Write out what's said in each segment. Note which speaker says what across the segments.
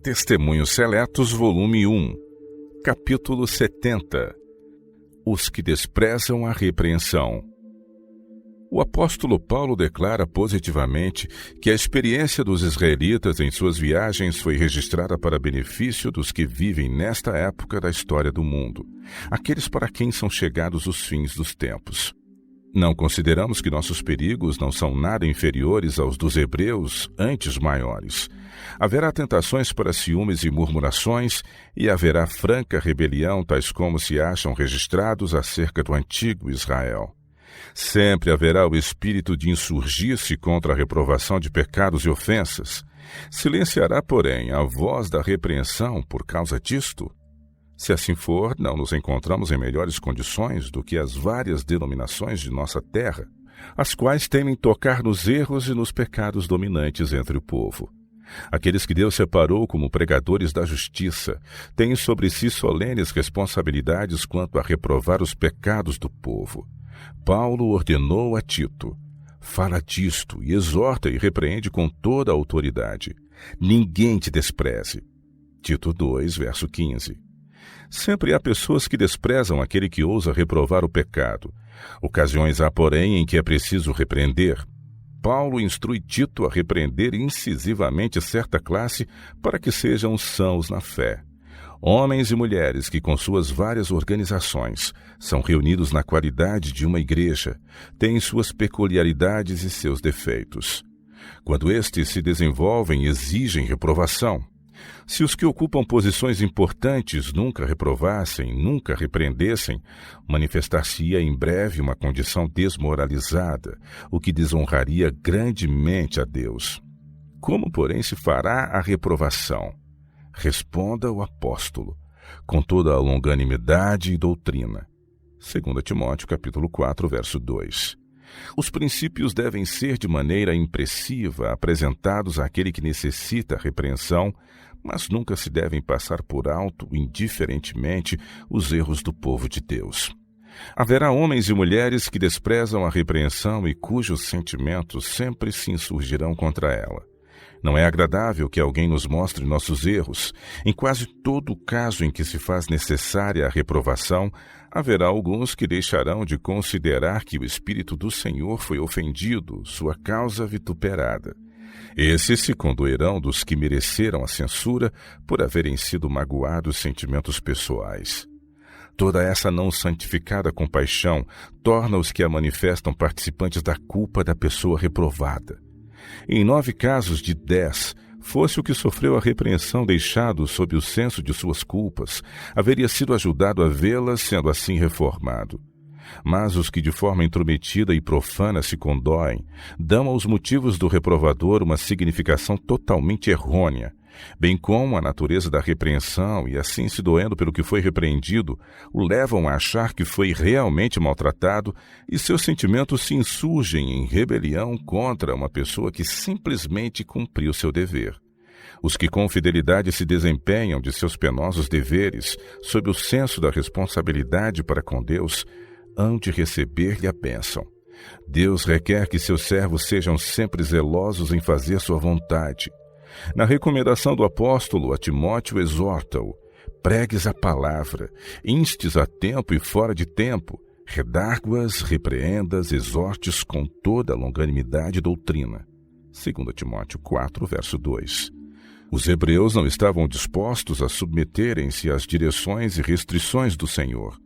Speaker 1: Testemunhos Seletos, volume 1, capítulo 70. Os que desprezam a repreensão. O apóstolo Paulo declara positivamente que a experiência dos israelitas em suas viagens foi registrada para benefício dos que vivem nesta época da história do mundo, aqueles para quem são chegados os fins dos tempos. Não consideramos que nossos perigos não são nada inferiores aos dos hebreus, antes maiores. Haverá tentações para ciúmes e murmurações, e haverá franca rebelião, tais como se acham registrados acerca do antigo Israel. Sempre haverá o espírito de insurgir-se contra a reprovação de pecados e ofensas. Silenciará, porém, a voz da repreensão por causa disto? Se assim for, não nos encontramos em melhores condições do que as várias denominações de nossa terra, as quais temem tocar nos erros e nos pecados dominantes entre o povo. Aqueles que Deus separou como pregadores da justiça têm sobre si solenes responsabilidades quanto a reprovar os pecados do povo. Paulo ordenou a Tito: fala disto e exorta e repreende com toda a autoridade. Ninguém te despreze. Tito 2, verso 15. Sempre há pessoas que desprezam aquele que ousa reprovar o pecado. Ocasiões há, porém, em que é preciso repreender. Paulo instrui Tito a repreender incisivamente certa classe para que sejam sãos na fé. Homens e mulheres que, com suas várias organizações, são reunidos na qualidade de uma igreja, têm suas peculiaridades e seus defeitos. Quando estes se desenvolvem, exigem reprovação. Se os que ocupam posições importantes nunca reprovassem, nunca repreendessem, manifestar-se-ia em breve uma condição desmoralizada, o que desonraria grandemente a Deus. Como, porém, se fará a reprovação? Responda o apóstolo, com toda a longanimidade e doutrina. 2 Timóteo, capítulo 4, verso 2. Os princípios devem ser de maneira impressiva apresentados àquele que necessita repreensão, mas nunca se devem passar por alto, indiferentemente, os erros do povo de Deus. Haverá homens e mulheres que desprezam a repreensão e cujos sentimentos sempre se insurgirão contra ela. Não é agradável que alguém nos mostre nossos erros. Em quase todo caso em que se faz necessária a reprovação, haverá alguns que deixarão de considerar que o Espírito do Senhor foi ofendido, sua causa vituperada. Esses se condoerão dos que mereceram a censura por haverem sido magoados sentimentos pessoais. Toda essa não santificada compaixão torna os que a manifestam participantes da culpa da pessoa reprovada. Em 9 casos de 10, fosse o que sofreu a repreensão deixado sob o senso de suas culpas, haveria sido ajudado a vê-las, sendo assim reformado. Mas os que de forma intrometida e profana se condoem, dão aos motivos do reprovador uma significação totalmente errônea, bem como a natureza da repreensão, e assim se doendo pelo que foi repreendido, o levam a achar que foi realmente maltratado, e seus sentimentos se insurgem em rebelião contra uma pessoa que simplesmente cumpriu seu dever. Os que com fidelidade se desempenham de seus penosos deveres, sob o senso da responsabilidade para com Deus, hão de receber-lhe a bênção. Deus requer que seus servos sejam sempre zelosos em fazer sua vontade. Na recomendação do apóstolo a Timóteo, exorta-o: pregues a palavra, instes a tempo e fora de tempo, redargue-as, repreendas, exortes com toda a longanimidade e doutrina. 2 Timóteo 4, verso 2. Os hebreus não estavam dispostos a submeterem-se às direções e restrições do Senhor.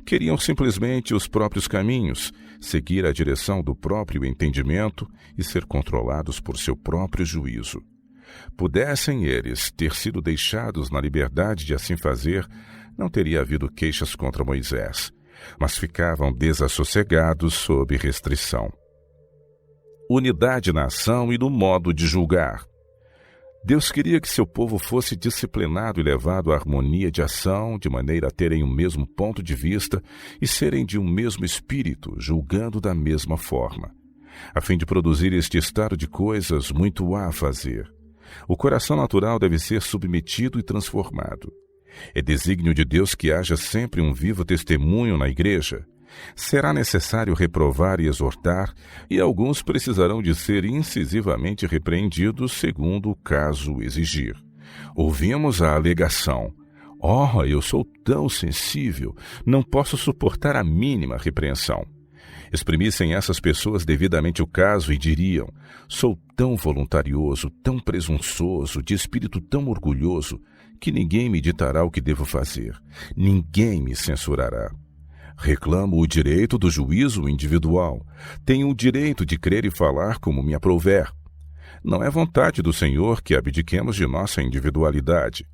Speaker 1: Queriam simplesmente os próprios caminhos, seguir a direção do próprio entendimento e ser controlados por seu próprio juízo. Pudessem eles ter sido deixados na liberdade de assim fazer, não teria havido queixas contra Moisés, mas ficavam desassossegados sob restrição. Unidade na ação e no modo de julgar. Deus queria que seu povo fosse disciplinado e levado à harmonia de ação, de maneira a terem o mesmo ponto de vista e serem de um mesmo espírito, julgando da mesma forma. A fim de produzir este estado de coisas, muito há a fazer. O coração natural deve ser submetido e transformado. É desígnio de Deus que haja sempre um vivo testemunho na igreja. Será necessário reprovar e exortar, e alguns precisarão de ser incisivamente repreendidos segundo o caso exigir. Ouvimos a alegação: "Oh, eu sou tão sensível, não posso suportar a mínima repreensão." Exprimissem essas pessoas devidamente o caso e diriam: "Sou tão voluntarioso, tão presunçoso, de espírito tão orgulhoso, que ninguém me ditará o que devo fazer, ninguém me censurará. Reclamo o direito do juízo individual, tenho o direito de crer e falar como me aprouver. Não é vontade do Senhor que abdiquemos de nossa individualidade.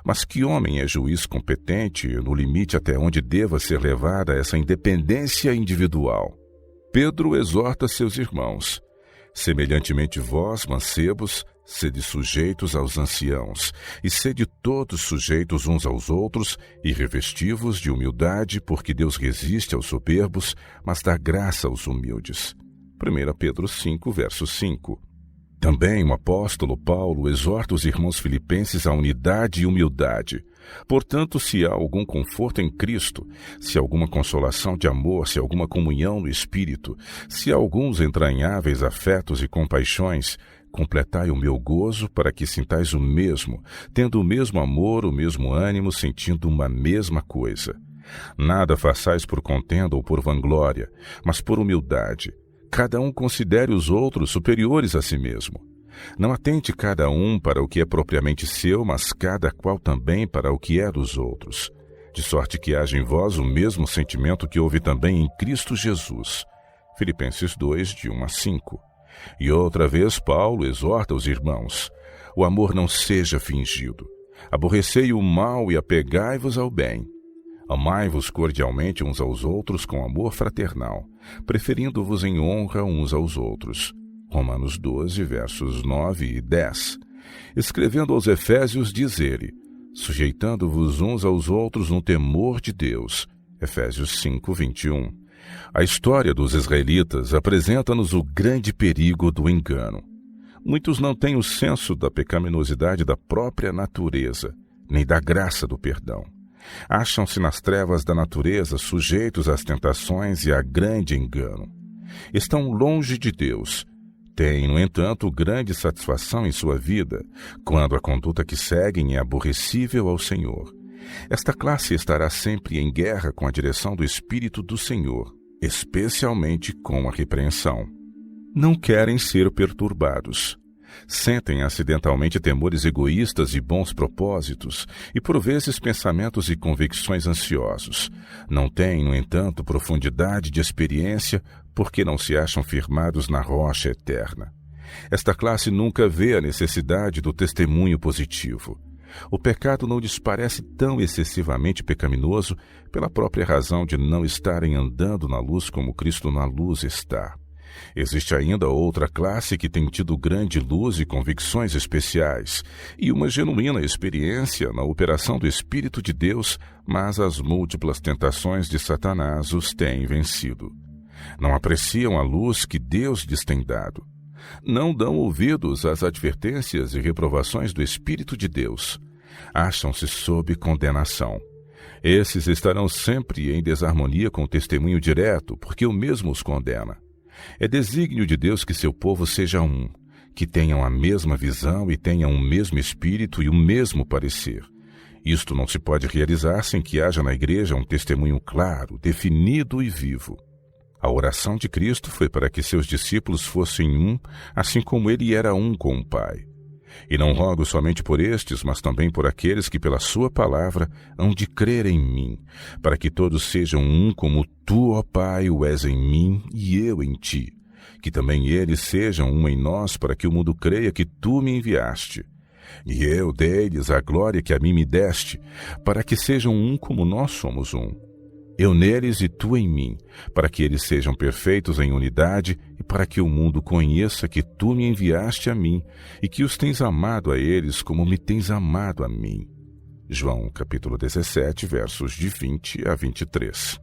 Speaker 1: Mas que homem é juiz competente no limite até onde deva ser levada essa independência individual?" Pedro exorta seus irmãos: "Semelhantemente vós, mancebos, sede sujeitos aos anciãos, e sede todos sujeitos uns aos outros, e revesti-vos de humildade, porque Deus resiste aos soberbos, mas dá graça aos humildes." 1 Pedro 5, verso 5. Também o apóstolo Paulo exorta os irmãos filipenses à unidade e humildade. Portanto, se há algum conforto em Cristo, se há alguma consolação de amor, se há alguma comunhão no Espírito, se há alguns entranháveis afetos e compaixões, completai o meu gozo para que sintais o mesmo, tendo o mesmo amor, o mesmo ânimo, sentindo uma mesma coisa. Nada façais por contenda ou por vanglória, mas por humildade. Cada um considere os outros superiores a si mesmo. Não atente cada um para o que é propriamente seu, mas cada qual também para o que é dos outros. De sorte que haja em vós o mesmo sentimento que houve também em Cristo Jesus. Filipenses 2, de 1 a 5. E outra vez Paulo exorta os irmãos: "O amor não seja fingido. Aborrecei o mal e apegai-vos ao bem. Amai-vos cordialmente uns aos outros com amor fraternal, preferindo-vos em honra uns aos outros." Romanos 12, versos 9 e 10. Escrevendo aos Efésios, diz ele: "Sujeitando-vos uns aos outros no temor de Deus." Efésios 5, 21. A história dos israelitas apresenta-nos o grande perigo do engano. Muitos não têm o senso da pecaminosidade da própria natureza, nem da graça do perdão. Acham-se nas trevas da natureza, sujeitos às tentações e a grande engano. Estão longe de Deus. Têm, no entanto, grande satisfação em sua vida, quando a conduta que seguem é aborrecível ao Senhor. Esta classe estará sempre em guerra com a direção do Espírito do Senhor, especialmente com a repreensão. Não querem ser perturbados. Sentem acidentalmente temores egoístas e bons propósitos, e por vezes pensamentos e convicções ansiosos. Não têm, no entanto, profundidade de experiência, porque não se acham firmados na rocha eterna. Esta classe nunca vê a necessidade do testemunho positivo. O pecado não lhes parece tão excessivamente pecaminoso pela própria razão de não estarem andando na luz como Cristo na luz está. Existe ainda outra classe que tem tido grande luz e convicções especiais, e uma genuína experiência na operação do Espírito de Deus, mas as múltiplas tentações de Satanás os têm vencido. Não apreciam a luz que Deus lhes tem dado. Não dão ouvidos às advertências e reprovações do Espírito de Deus. Acham-se sob condenação. Esses estarão sempre em desarmonia com o testemunho direto, porque o mesmo os condena. É desígnio de Deus que seu povo seja um, que tenham a mesma visão e tenham o mesmo espírito e o mesmo parecer. Isto não se pode realizar sem que haja na igreja um testemunho claro, definido e vivo. A oração de Cristo foi para que seus discípulos fossem um, assim como ele era um com o Pai. E não rogo somente por estes, mas também por aqueles que pela sua palavra hão de crer em mim, para que todos sejam um como tu, ó Pai, o és em mim e eu em ti. Que também eles sejam um em nós, para que o mundo creia que tu me enviaste. E eu dei-lhes a glória que a mim me deste, para que sejam um como nós somos um. Eu neles e tu em mim, para que eles sejam perfeitos em unidade e para que o mundo conheça que tu me enviaste a mim e que os tens amado a eles como me tens amado a mim. João capítulo 17, versos de 20 a 23.